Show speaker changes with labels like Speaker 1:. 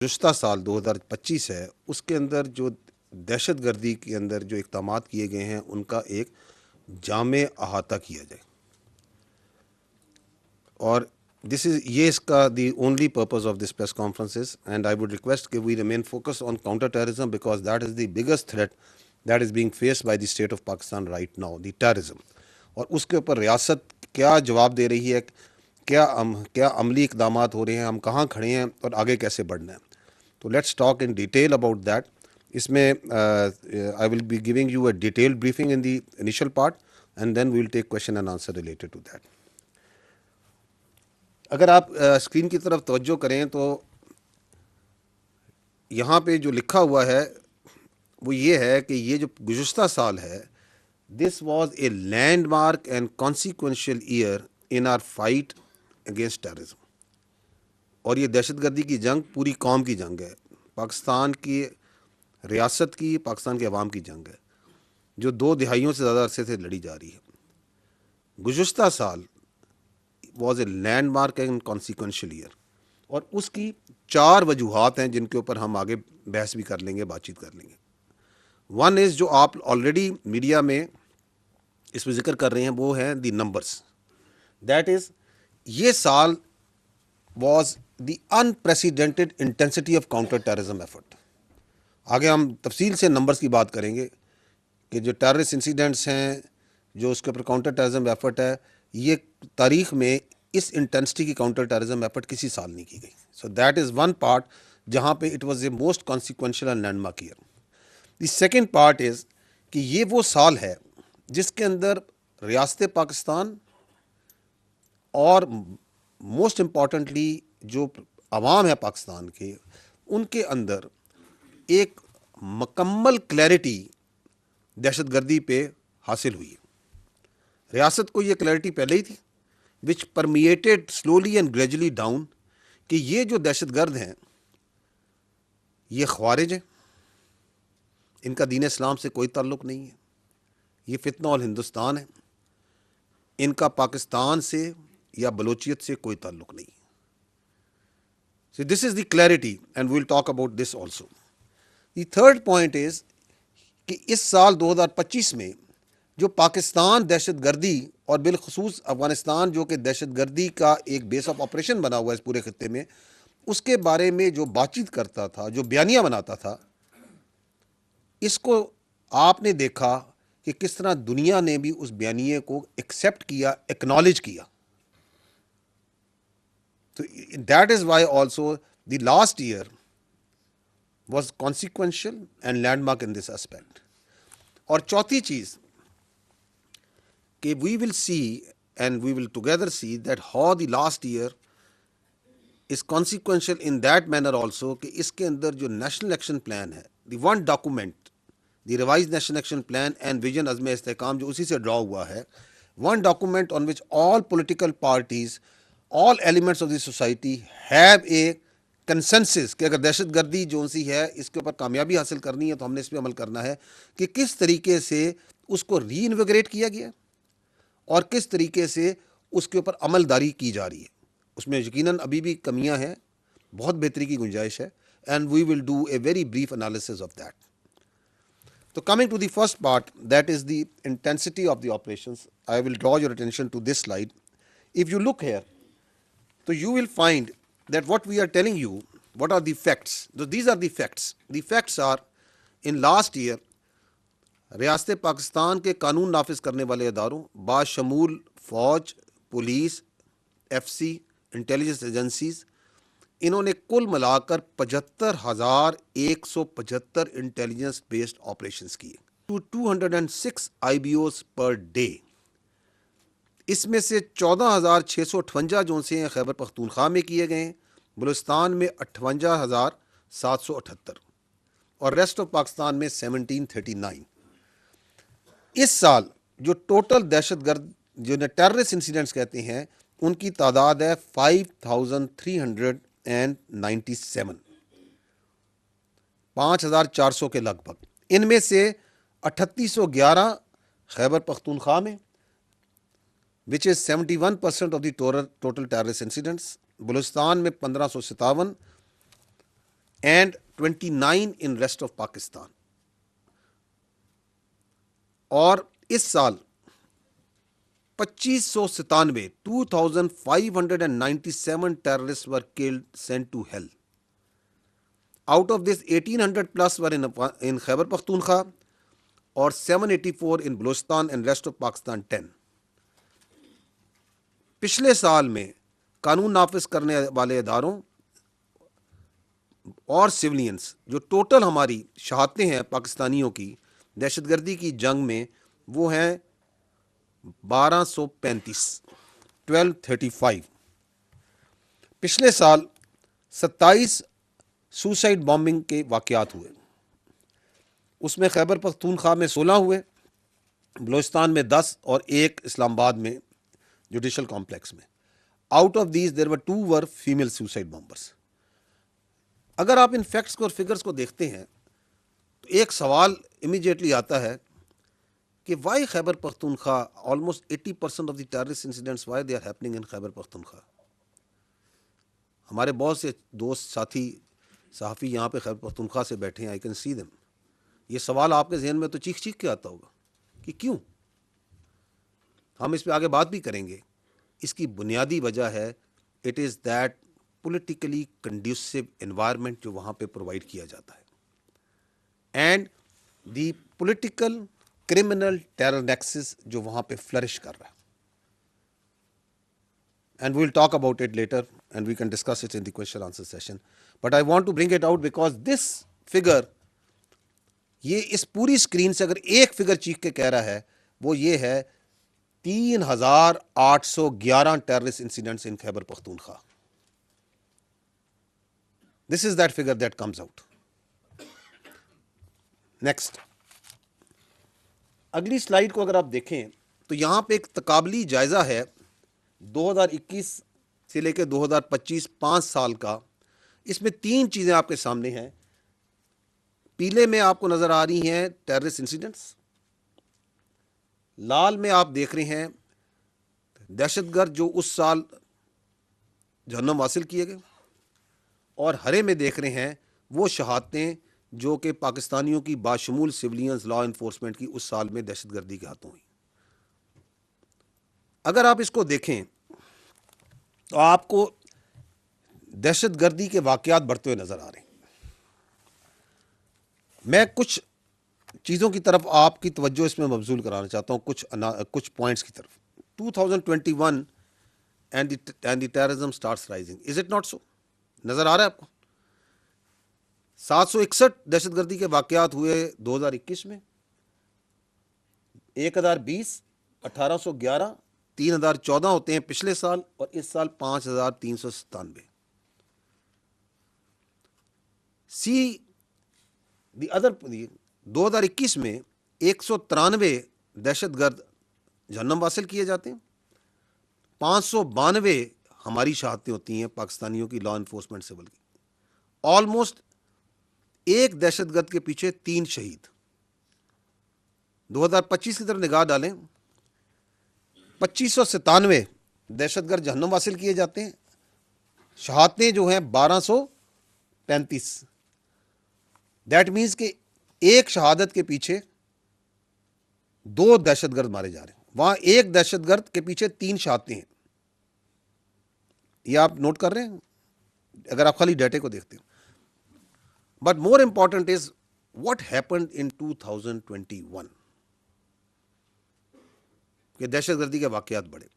Speaker 1: گزشتہ سال 2025 ہے اس کے اندر جو دہشت گردی کے اندر جو اقدامات کیے گئے ہیں ان کا ایک جامع احاطہ کیا جائے، اور دس از یہ اس کا the only purpose of this press conferences. And I would request کہ we remain focus on counter terrorism because that is the biggest threat that is being faced by the state of Pakistan right now, the terrorism. اور اس کے اوپر ریاست کیا جواب دے رہی ہے، کیا عملی اقدامات ہو رہے ہیں، ہم کہاں کھڑے ہیں اور آگے کیسے بڑھنا ہے. تو let's talk in detail about that. اس میں I will be giving you a detail briefing in the initial part and then we will take question and answer related to that. اگر آپ اسکرین کی طرف توجہ کریں تو یہاں پہ جو لکھا ہوا ہے وہ یہ ہے کہ یہ جو گزشتہ سال ہے، this was a landmark and consequential year in our fight against terrorism. اور یہ دہشت گردی کی جنگ پوری قوم کی جنگ ہے، پاکستان کی ریاست کی، پاکستان کے عوام کی جنگ ہے جو 2 دہائیوں سے زیادہ عرصے سے لڑی جا رہی ہے. گزشتہ سال was a landmark and consequential year, اور اس کی 4 وجوہات ہیں جن کے اوپر ہم آگے بحث بھی کر لیں گے، بات چیت کر لیں گے. ون از جو آپ آلریڈی میڈیا میں اس میں ذکر کر رہے ہیں وہ ہے دی نمبرس. دیٹ از یہ سال was the unprecedented intensity of counter terrorism effort. آگے ہم تفصیل سے نمبرس کی بات کریں گے کہ جو ٹیررسٹ انسیڈنٹس ہیں، جو اس کے اوپر کاؤنٹر ٹیررزم ایفرٹ ہے، یہ تاریخ میں اس انٹینسٹی کی کاؤنٹر ٹیررزم ایفرٹ کسی سال نہیں کی گئی. So that is one part جہاں پہ it was a most consequential and landmark year. The second part is کہ یہ وہ سال ہے جس کے اندر ریاست پاکستان اور موسٹ امپورٹنٹلی جو عوام ہے پاکستان کے، ان کے اندر ایک مکمل کلیئرٹی دہشت گردی پہ حاصل ہوئی. ریاست کو یہ کلیئرٹی پہلے ہی تھی which permitted slowly and gradually down کہ یہ جو دہشت گرد ہیں یہ خوارج ہیں، ان کا دین اسلام سے کوئی تعلق نہیں ہے، یہ فتنہ الہندوستان ہے، ان کا پاکستان سے یا بلوچیت سے کوئی تعلق نہیں. So this is the clarity and we will talk about this also. The third point is کہ اس سال 2025 میں جو پاکستان دہشت گردی اور بالخصوص افغانستان جو کہ دہشت گردی کا ایک بیس آف آپریشن بنا ہوا ہے اس پورے خطے میں، اس کے بارے میں جو بات چیت کرتا تھا، جو بیانیہ بناتا تھا، اس کو آپ نے دیکھا کہ کس طرح دنیا نے بھی اس بیانیے کو ایکسیپٹ کیا، ایکنالج کیا. So that is why also the last year was consequential and landmark in this aspect. اور چوتھی چیز کہ we will see and we will together see that how the last year is consequential in that manner also کہ اس کے اندر جو national action plan ہے، the one document, the revised national action plan and vision عزم استحکام جو اسی سے ڈرا ہوا ہے، one document on which all political parties, all elements of the society have a consensus کہ اگر دہشت گردی جو سی ہے اس کے اوپر کامیابی حاصل کرنی ہے تو ہم نے اس پہ عمل کرنا ہے کہ کس طریقے سے اس کو ری انویگریٹ کیا گیا اور کس طریقے سے اس کے اوپر عمل داری کی جا رہی ہے. اس میں یقیناً ابھی بھی کمیاں ہیں، بہت بہتری کی گنجائش ہے، and we will do a very brief analysis of that. تو coming to the first part that is the intensity of the operations, I will draw your attention to this slide. If you look here تو you will find that what we are telling you what are the facts. So these are the facts. The facts are in last year ریاست پاکستان کے قانون نافذ کرنے والے اداروں باشمول فوج، police, F C, intelligence agencies, انہوں نے کل ملا کر 75,175 انٹیلیجنس بیسڈ آپریشنز کیے to 206 I B Os per day. اس میں سے 14,658 جو سے خیبر پختونخوا میں کیے گئے ہیں، بلوچستان میں 58,778 اور ریسٹ آف پاکستان میں 1739. اس سال جو ٹوٹل دہشت گرد جو ٹیررسٹ انسیڈنٹس کہتے ہیں ان کی تعداد ہے 5,397، 5,400 کے لگ بھگ. ان میں سے 3,811 خیبر پختونخوا میں which is 71% of the total terrorist incidents. Balochistan میں 1,557، and 29 in rest of Pakistan. اور اس سال 2597 2597 terrorists were killed, sent to hell. Out of this 1800 plus were in Khyber Pakhtunkhwa اور 784 in Balochistan and rest of Pakistan 10. پچھلے سال میں قانون نافذ کرنے والے اداروں اور سولینس جو ٹوٹل ہماری شہادتیں ہیں پاکستانیوں کی دہشت گردی کی جنگ میں وہ ہیں 1235 1235. پچھلے سال 27 سوسائڈ بامبنگ کے واقعات ہوئے. اس میں خیبر پختونخوا میں 16 ہوئے, بلوچستان میں 10 اور ایک اسلام آباد میں جوڈیشل کمپلیکس میں. Out of these there were 2 were female suicide bombers. اگر آپ ان فیکٹس کو اور فگرس کو دیکھتے ہیں تو ایک سوال امیجیٹلی آتا ہے کہ why Khyber Pakhtunkhwa almost 80% of the terrorist incidents why they are happening in Khyber Pakhtunkhwa. ہمارے بہت سے دوست ساتھی صحافی یہاں پہ خیبر پختونخوا سے بیٹھے ہیں, آئی کین سی دیم. یہ سوال آپ کے ذہن میں تو چیخ چیخ کے آتا ہوگا کہ کیوں. ہم اس پہ آگے بات بھی کریں گے. اس کی بنیادی وجہ ہے it is that politically conducive environment جو وہاں پہ پرووائڈ کیا جاتا ہے, and the political criminal terror nexus جو وہاں پہ فلرش کر رہا ہے. And we will talk about it later and we can discuss it in the question answer session. But I want to bring it out because this figure, یہ اس پوری screen سے اگر ایک فگر چیخ کے کہہ رہا ہے وہ یہ ہے 3811 terrorist incidents in Khyber Pakhtunkhwa. This is that figure that comes out. Next. اگلی سلائیڈ کو اگر آپ دیکھیں تو یہاں پہ ایک تقابلی جائزہ ہے 2021 سے لے کے 2025 5 سال کا. اس میں 3 چیزیں آپ کے سامنے ہیں. پیلے میں آپ کو نظر آ رہی ہیں ٹیررسٹ انسیڈنٹس, لال میں آپ دیکھ رہے ہیں دہشت گرد جو اس سال جہنم حاصل کیے گئے, اور ہرے میں دیکھ رہے ہیں وہ شہادتیں جو کہ پاکستانیوں کی باشمول سولینز لا انفورسمنٹ کی اس سال میں دہشت گردی کے ہاتھوں ہوئی. اگر آپ اس کو دیکھیں تو آپ کو دہشت گردی کے واقعات بڑھتے ہوئے نظر آ رہے ہیں. میں کچھ چیزوں کی طرف آپ کی توجہ اس میں مبذول کرانا چاہتا ہوں, کچھ پوائنٹس کی طرف. 2021 and the terrorism starts rising. Is it not so? نظر آ رہا ہے آپ کو 761 دہشت گردی کے واقعات ہوئے 2021 میں, 1020, 1811, 3014 ہوتے ہیں پچھلے سال, اور اس سال 5397. سی دی ادر 2021 میں 193 دہشت گرد جہنم حاصل کیے جاتے ہیں, 592 ہماری شہادتیں ہوتی ہیں پاکستانیوں کی لا انفورسمنٹ سول کی. آلموسٹ ایک دہشت گرد کے پیچھے 3 شہید. 2025 کی طرف نگاہ ڈالیں, 2597 دہشت گرد جہنم حاصل کیے جاتے ہیں, شہادتیں جو ہیں 1235. دیٹ مینس کہ ایک شہادت کے پیچھے 2 دہشت گرد مارے جا رہے ہیں. وہاں ایک دہشت گرد کے پیچھے 3 شہادتیں ہیں. یہ آپ نوٹ کر رہے ہیں اگر آپ خالی ڈیٹے کو دیکھتے ہیں. But more important is what happened in 2021 کہ دہشت گردی کے واقعات بڑھے.